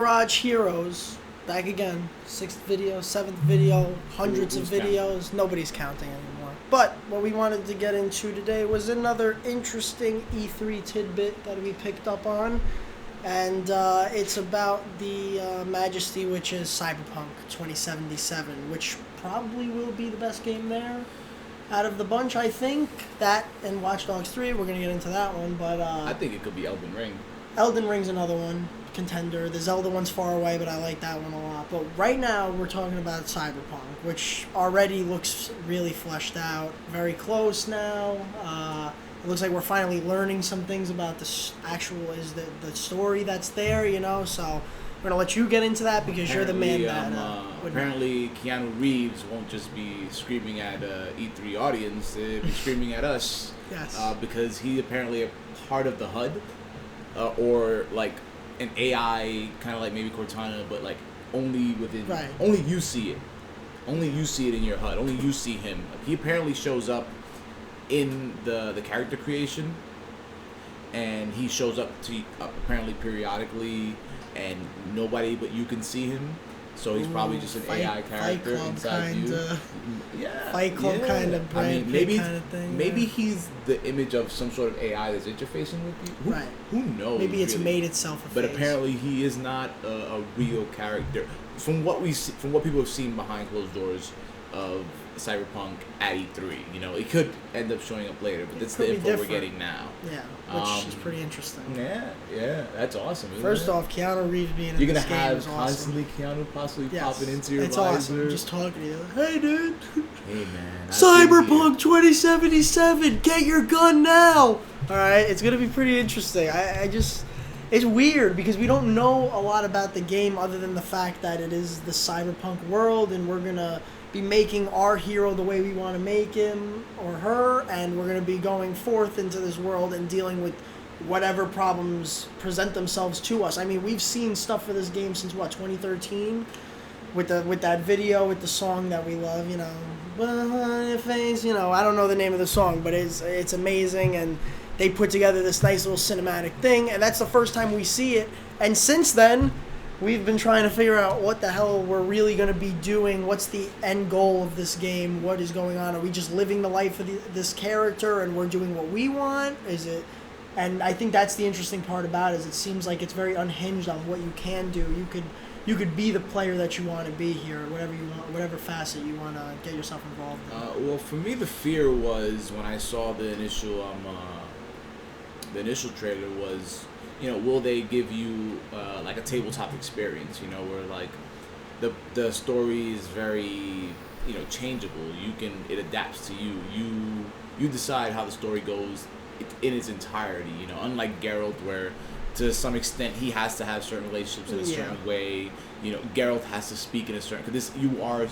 Garage Heroes, back again. Sixth video, seventh video, hundreds of videos. Nobody's counting anymore. But what we wanted to get into today was another interesting E3 tidbit that we picked up on. And it's about the majesty, which is Cyberpunk 2077, which probably will be the best game there out of the bunch, I think. That and Watch Dogs 3, we're going to get into that one. But I think it could be Elden Ring. Elden Ring's another one. Contender. The Zelda one's far away, but I like that one a lot. But right now, we're talking about Cyberpunk, which already looks really fleshed out. Very close now. It looks like we're finally learning some things about the story that's there, you know. So we're gonna let you get into that because Apparently, you're the man that. Apparently, Keanu Reeves won't just be screaming at E3 audience; they'll be screaming at us. Yes. Because he apparently a part of the HUD, or like an AI, kind of like maybe Cortana, but like only within. Right. Only you see it. Only you see it in your HUD. Only you see him. He apparently shows up in the character creation, and he shows up to apparently periodically, and nobody but you can see him. So he's probably just an AI character inside you. Yeah, Fight Club kind of brand maybe kind of thing. Maybe he's the image of some sort of AI that's interfacing with you. Right. Who knows? Maybe it's really? made itself a But face. apparently he is not a real character. From what we see, from what people have seen behind closed doors of Cyberpunk at E3, you know, it could end up showing up later, but that's the info we're getting now. Yeah, which is pretty interesting. Yeah, that's awesome. First off, Keanu Reeves being in you're gonna this game is have constantly awesome. Keanu possibly popping into your It's visor. awesome. Just talking to you. Hey, dude. Hey, man. Cyberpunk 2077. Get your gun now. All right, it's gonna be pretty interesting. I just. It's weird because we don't know a lot about the game other than the fact that it is the cyberpunk world, and we're gonna be making our hero the way we want to make him or her, and we're gonna be going forth into this world and dealing with whatever problems present themselves to us. I mean, we've seen stuff for this game since what, 2013, with that video with the song that we love, you know, "Well, your face," you know, I don't know the name of the song, but it's amazing, and they put together this nice little cinematic thing, and that's the first time we see it. And since then, we've been trying to figure out what the hell we're really going to be doing. What's the end goal of this game? What is going on? Are we just living the life of this character and we're doing what we want? Is it? And I think that's the interesting part about it, is it seems like it's very unhinged on what you can do. You could be the player that you want to be here, whatever you want, whatever facet you want to get yourself involved in. Well, for me, the fear was when I saw the initial trailer was, you know, will they give you like a tabletop experience, you know, where like the story is very, you know, changeable. It adapts to you. You decide how the story goes in its entirety, you know, unlike Geralt, where to some extent he has to have certain relationships in a certain way. You know, Geralt has to speak in a certain, because you are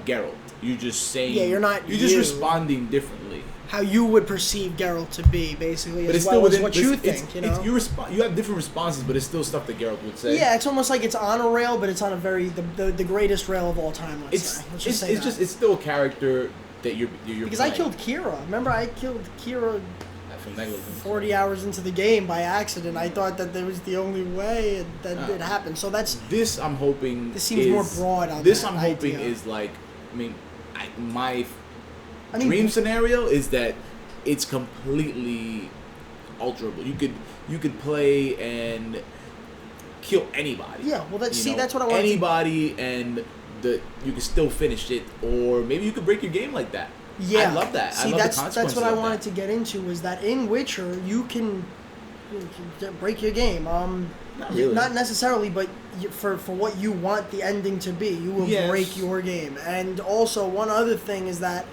Geralt. You're just saying, you're just responding differently. How you would perceive Geralt to be, basically, but as well as what you think, you know? You have different responses, but it's still stuff that Geralt would say. Yeah, it's almost like it's on a rail, but it's on a the greatest rail of all time, let's say. It's still a character that you're because playing. I killed Kira. Remember, I killed Kira from negligence. 40 hours into the game by accident. I thought that there was the only way, and that it happened. So that's... This, I'm hoping... This seems more broad on this, that I'm hoping, idea. is like... my dream scenario is that it's completely alterable. You could play and kill anybody. Yeah, well, that's what I want. Anybody, and you can still finish it, or maybe you could break your game like that. Yeah, I love that. See, that's what I wanted to get into, was that in Witcher you can break your game. Not really. Not necessarily, but for what you want the ending to be, you will break your game. And also, one other thing is that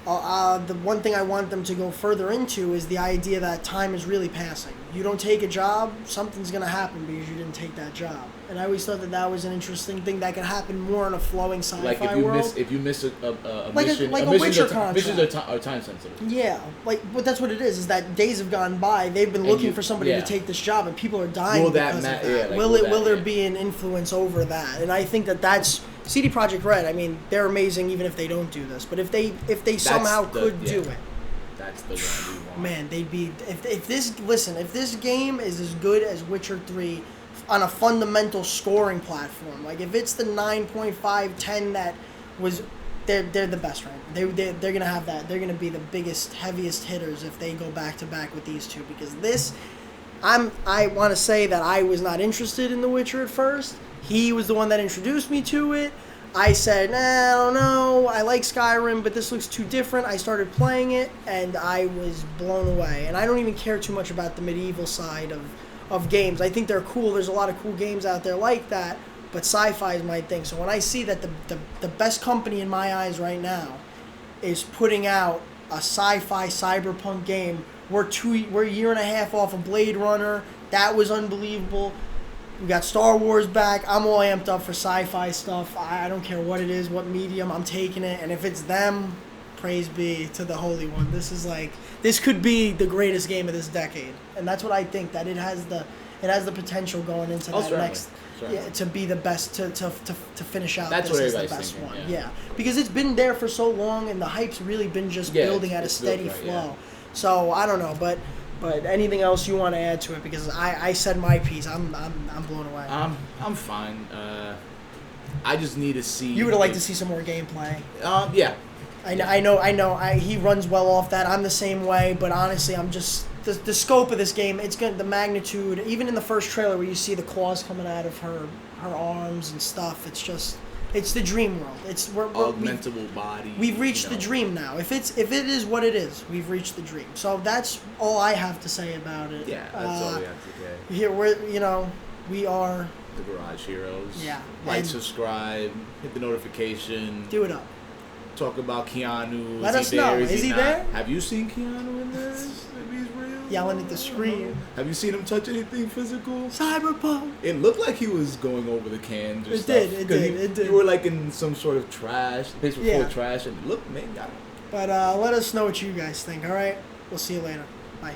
the one thing I want them to go further into is the idea that time is really passing. You don't take a job, something's going to happen because you didn't take that job. And I always thought that was an interesting thing that could happen more in a flowing sci-fi world. If you miss a like mission, a Witcher contract. Missions are time sensitive. Yeah, but that's what it is that days have gone by. They've been looking for somebody to take this job, and people are dying because of that. Yeah, will there be an influence over that? And I think that's CD Projekt Red. I mean, they're amazing even if they don't do this. But if they somehow could do it, that's the one we want. Man, they'd be if this game is as good as Witcher 3 on a fundamental scoring platform. Like if it's the 9.5, 10 that was, they're the best right. They're gonna have that. They're gonna be the biggest, heaviest hitters if they go back to back with these two, because this, I want to say that I was not interested in The Witcher at first. He was the one that introduced me to it. I said, nah, I don't know. I like Skyrim, but this looks too different. I started playing it, and I was blown away. And I don't even care too much about the medieval side of games. I think they're cool. There's a lot of cool games out there like that, but sci-fi is my thing. So when I see that the best company in my eyes right now is putting out a sci-fi cyberpunk game, we're a year and a half off of Blade Runner. That was unbelievable. We got Star Wars back. I'm all amped up for sci-fi stuff. I don't care what it is, what medium, I'm taking it. And if it's them, praise be to the Holy One. This could be the greatest game of this decade. And that's what I think, that it has the potential going into that next, yeah, to be the best, to finish out. That's this what as the everybody's best thinking, one. yeah. Because it's been there for so long, and the hype's really been just building at a steady flow. Yeah. So I don't know, but anything else you want to add to it? Because I said my piece. I'm blown away. I'm fine. I just need to see. You would have liked to see some more gameplay. Yeah. I know. He runs well off that. I'm the same way. But honestly, I'm just the scope of this game. It's the magnitude. Even in the first trailer, where you see the claws coming out of her arms and stuff. It's the dream world. We're augmentable body. We've reached the dream now. If it is what it is, we've reached the dream. So that's all I have to say about it. Yeah, that's all we have to say. Here we are the Garage Heroes. Yeah. Like, subscribe, hit the notification. Do it up. Talk about Keanu. Let us know. Is he there? Have you seen Keanu in this? Maybe he's real. Yelling at the screen. Have you seen him touch anything physical? Cyberpunk. It looked like he was going over the cans or It stuff. did. It did. You were like in some sort of trash, place full of trash, and look, man. But let us know what you guys think. All right. We'll see you later. Bye.